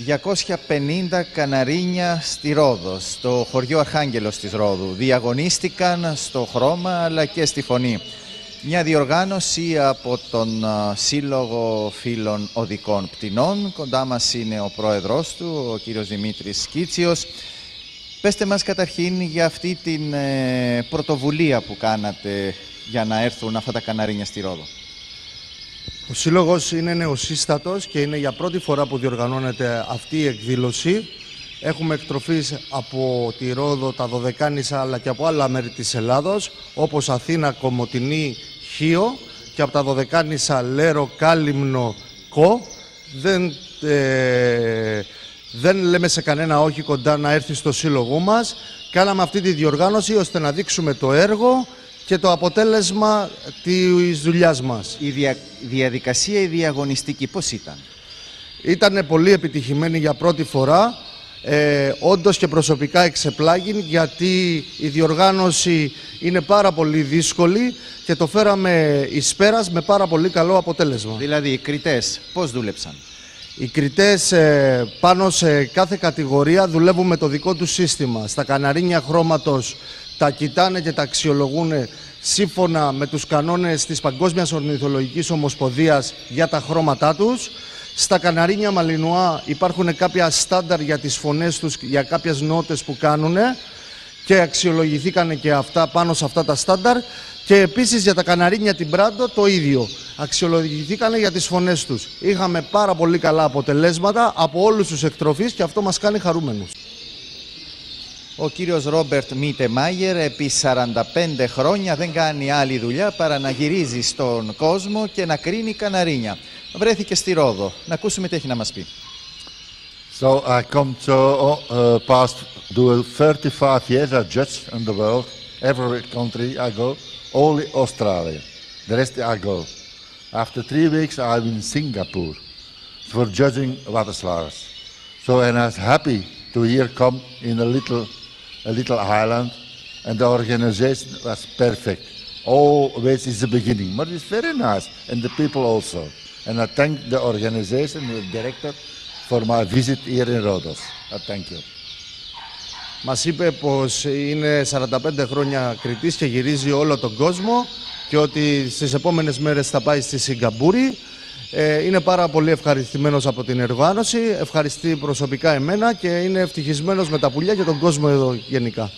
250 καναρίνια στη Ρόδο, στο χωριό Αρχάγγελος της Ρόδου. Διαγωνίστηκαν στο χρώμα αλλά και στη φωνή. Μια διοργάνωση από τον Σύλλογο Φίλων Οδικών Πτηνών. Κοντά μας είναι ο πρόεδρος του, ο κύριος Δημήτρης Σκίτσιος. Πέστε μας καταρχήν για αυτή την πρωτοβουλία που κάνατε για να έρθουν αυτά τα καναρίνια στη Ρόδο. Ο Σύλλογος είναι νεοσύστατος και είναι για πρώτη φορά που διοργανώνεται αυτή η εκδήλωση. Έχουμε εκτροφείς από τη Ρόδο, τα Δωδεκάνησα αλλά και από άλλα μέρη της Ελλάδος, όπως Αθήνα, Κομοτηνή, Χίο, και από τα Δωδεκάνησα Λέρο, Κάλυμνο, Κο. Δεν λέμε σε κανένα όχι κοντά να έρθει στο σύλλογό μας. Κάναμε αυτή τη διοργάνωση ώστε να δείξουμε το έργο και το αποτέλεσμα της δουλειάς μας. Η διαδικασία, η διαγωνιστική, πώς ήταν? Ήταν πολύ επιτυχημένη για πρώτη φορά. Όντως και προσωπικά εξεπλάγην, γιατί η διοργάνωση είναι πάρα πολύ δύσκολη και το φέραμε εις πέρας με πάρα πολύ καλό αποτέλεσμα. Δηλαδή οι κριτές πώς δούλεψαν? Οι κριτές πάνω σε κάθε κατηγορία δουλεύουν με το δικό του σύστημα. Στα καναρίνια χρώματος τα κοιτάνε και τα αξιολογούν σύμφωνα με τους κανόνες της Παγκόσμιας Ορνηθολογικής Ομοσπονδίας για τα χρώματά τους. Στα καναρίνια μαλινουά υπάρχουν κάποια στάνταρ για τις φωνές τους, για κάποιες νότες που κάνουν, και αξιολογηθήκαν και αυτά πάνω σε αυτά τα στάνταρ. Και επίσης για τα καναρίνια την Πράντο το ίδιο. Αξιολογηθήκαν για τις φωνές τους. Είχαμε πάρα πολύ καλά αποτελέσματα από όλους τους εκτροφείς και αυτό μας κάνει χαρούμενους. Ο κύριος Ρόμπερτ Μίτεμάγερ επί 45 χρόνια δεν κάνει άλλη δουλειά παρά να γυρίζει στον κόσμο και να κρίνει καναρίνια. Βρέθηκε στη Ρόδο. Να ακούσουμε τι έχει να μας πει. So I come to past do 35 years I judge in the world. Every country I go, only Australia. The rest I go. After 3 weeks I'm in Singapore for judging waterslagers. So and I was happy to here come in a little island, and the organization was perfect. Always is the beginning, but it's very nice, and the people also. And I thank the organization, the director, for my visit here in Rhodos. I thank you. Μας είπε πως είναι 45 χρόνια κριτής και γυρίζει όλο τον κόσμο και ότι στις επόμενες μέρες θα πάει στη Σιγκαπούρη. Είναι πάρα πολύ ευχαριστημένος από την οργάνωση, ευχαριστεί προσωπικά εμένα και είναι ευτυχισμένος με τα πουλιά και τον κόσμο εδώ γενικά.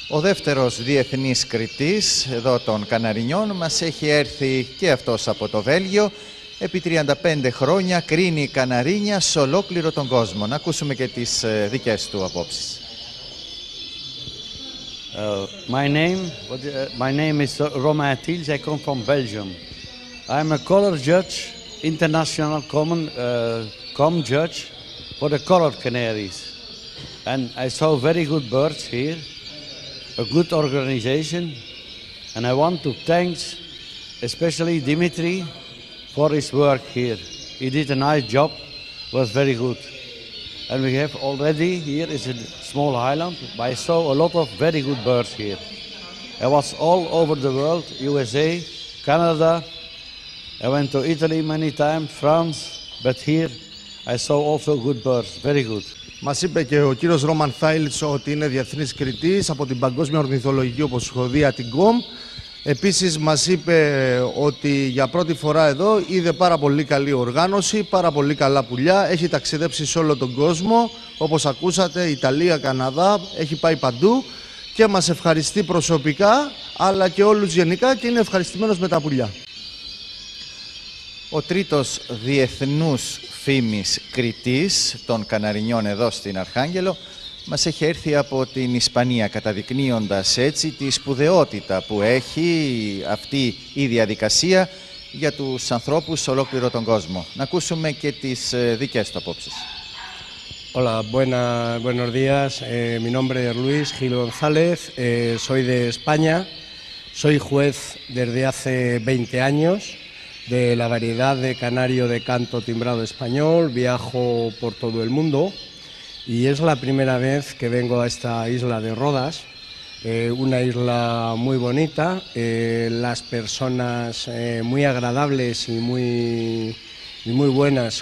Ο δεύτερος διεθνής κριτής εδώ των καναρινιών μας έχει έρθει και αυτός από το Βέλγιο. Επί 35 χρόνια κρίνει καναρίνια σε ολόκληρο τον κόσμο. Να ακούσουμε και τις δικές του απόψεις. My name is Romain Attils. I come from Belgium. I'm a color judge, international common judge for the colored canaries. And I saw very good birds here, a good organization, and I want to thank especially Dimitri for his work here. He did a nice job, was very good. And we have already, here is a small island, but I saw a lot of very good birds here. I was all over the world, USA, Canada, I went to Italy many times, France, but here I saw also good birds, very good. Μας είπε και ο κύριος Ρόμαν Θάιλς ότι είναι διεθνής κριτής από την Παγκόσμια Ορνηθολογική Ομοσπονδία, την ΚΟΜ. Επίσης μας είπε ότι για πρώτη φορά εδώ είδε πάρα πολύ καλή οργάνωση, πάρα πολύ καλά πουλιά, έχει ταξιδέψει σε όλο τον κόσμο, όπως ακούσατε, Ιταλία, Καναδά, έχει πάει παντού και μας ευχαριστεί προσωπικά, αλλά και όλους γενικά, και είναι ευχαριστημένος με τα πουλιά. Ο τρίτος διεθνούς φήμης κριτής των καναρινιών εδώ στην Αρχάγγελο μας έχει έρθει από την Ισπανία, καταδεικνύοντας έτσι τη σπουδαιότητα που έχει αυτή η διαδικασία για τους ανθρώπους σε ολόκληρο τον κόσμο. Να ακούσουμε και τις δικές του απόψεις. Hola, buenos días. Mi nombre es Luis Gil González, soy de España, soy juez desde hace 20 años de la variedad de canario de canto timbrado español, viajo por todo el mundo y es la primera vez que vengo a esta isla de Rodas, una isla muy bonita, las personas muy agradables y muy buenas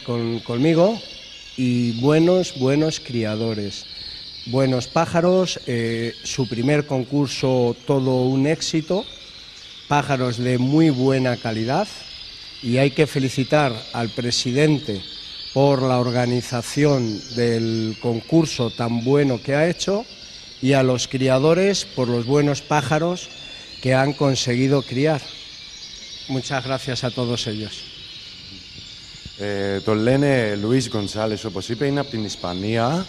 conmigo. y buenos criadores. Buenos pájaros, su primer concurso todo un éxito, pájaros de muy buena calidad, y hay que felicitar al presidente por la organización del concurso tan bueno que ha hecho y a los criadores por los buenos pájaros que han conseguido criar. Muchas gracias a todos ellos. Τον λένε Λουίς Γκονσάλες, όπως είπε, είναι από την Ισπανία.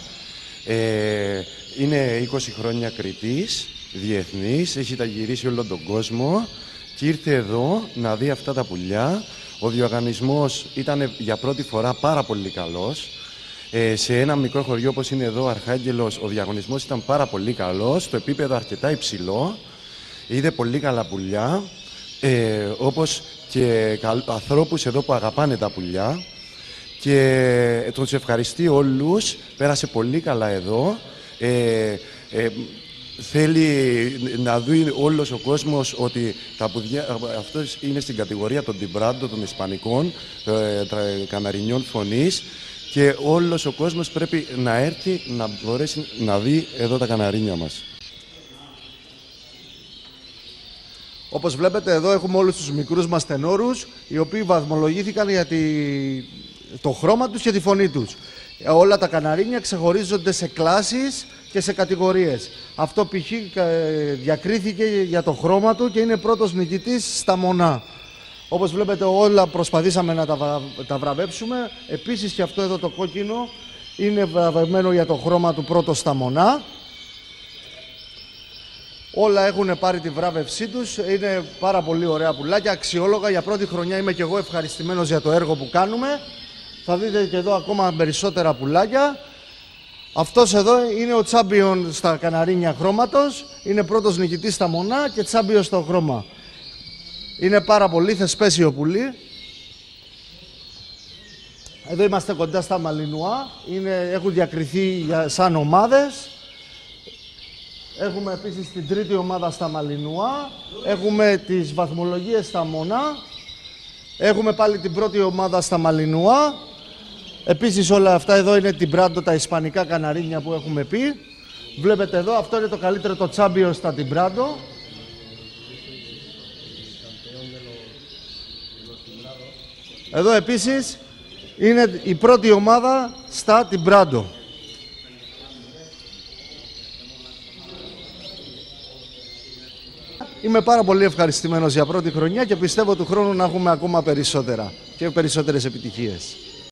Είναι 20 χρόνια κριτής, διεθνής, έχει τα γυρίσει όλο τον κόσμο και ήρθε εδώ να δει αυτά τα πουλιά. Ο διοργανισμός ήταν για πρώτη φορά πάρα πολύ καλός. Σε ένα μικρό χωριό όπως είναι εδώ, Αρχάγγελος, ο διαγωνισμός ήταν πάρα πολύ καλός, το επίπεδο αρκετά υψηλό. Είδε πολύ καλά πουλιά, όπως και ανθρώπους εδώ που αγαπάνε τα πουλιά. Και τους ευχαριστεί όλους, πέρασε πολύ καλά εδώ. Θέλει να δει όλος ο κόσμος ότι τα πουλιά, αυτό είναι στην κατηγορία των τιμπράντο, των ισπανικών, καναρινιών φωνής, και όλος ο κόσμος πρέπει να έρθει να μπορέσει να δει εδώ τα καναρίνια μας. Όπως βλέπετε εδώ έχουμε όλους τους μικρούς μας τενόρους, οι οποίοι βαθμολογήθηκαν για το χρώμα τους και τη φωνή τους. Όλα τα καναρίνια ξεχωρίζονται σε κλάσεις και σε κατηγορίες. Αυτό π.χ. διακρίθηκε για το χρώμα του και είναι πρώτος νικητής στα μονά. Όπως βλέπετε όλα προσπαθήσαμε να τα βραβεύσουμε. Επίσης και αυτό εδώ το κόκκινο είναι βραβευμένο για το χρώμα του πρώτο στα μονά. Όλα έχουν πάρει τη βράβευσή τους. Είναι πάρα πολύ ωραία πουλάκια, αξιόλογα. Για πρώτη χρονιά είμαι και εγώ ευχαριστημένος για το έργο που κάνουμε. Θα δείτε και εδώ ακόμα περισσότερα πουλάκια. Αυτός εδώ είναι ο τσάμπιον στα καναρίνια χρώματος. Είναι πρώτος νικητής στα μονά και τσάμπιον στο χρώμα. Είναι πάρα πολύ θεσπέσιο πουλί. Εδώ είμαστε κοντά στα Μαλινουά. Έχουν διακριθεί σαν ομάδες. Έχουμε επίσης την τρίτη ομάδα στα Μαλινουά. Έχουμε τις βαθμολογίες στα μονά. Έχουμε πάλι την πρώτη ομάδα στα Μαλινουά. Επίσης όλα αυτά εδώ είναι την Τιμπράντο, τα ισπανικά καναρίνια που έχουμε πει. Βλέπετε εδώ, αυτό είναι το καλύτερο, το τσάμπιο στα Τιμπράντο. Εδώ επίσης είναι η πρώτη ομάδα στα Τιμπράντο. Είμαι πάρα πολύ ευχαριστημένος για πρώτη χρονιά και πιστεύω του χρόνου να έχουμε ακόμα περισσότερα και περισσότερες επιτυχίες.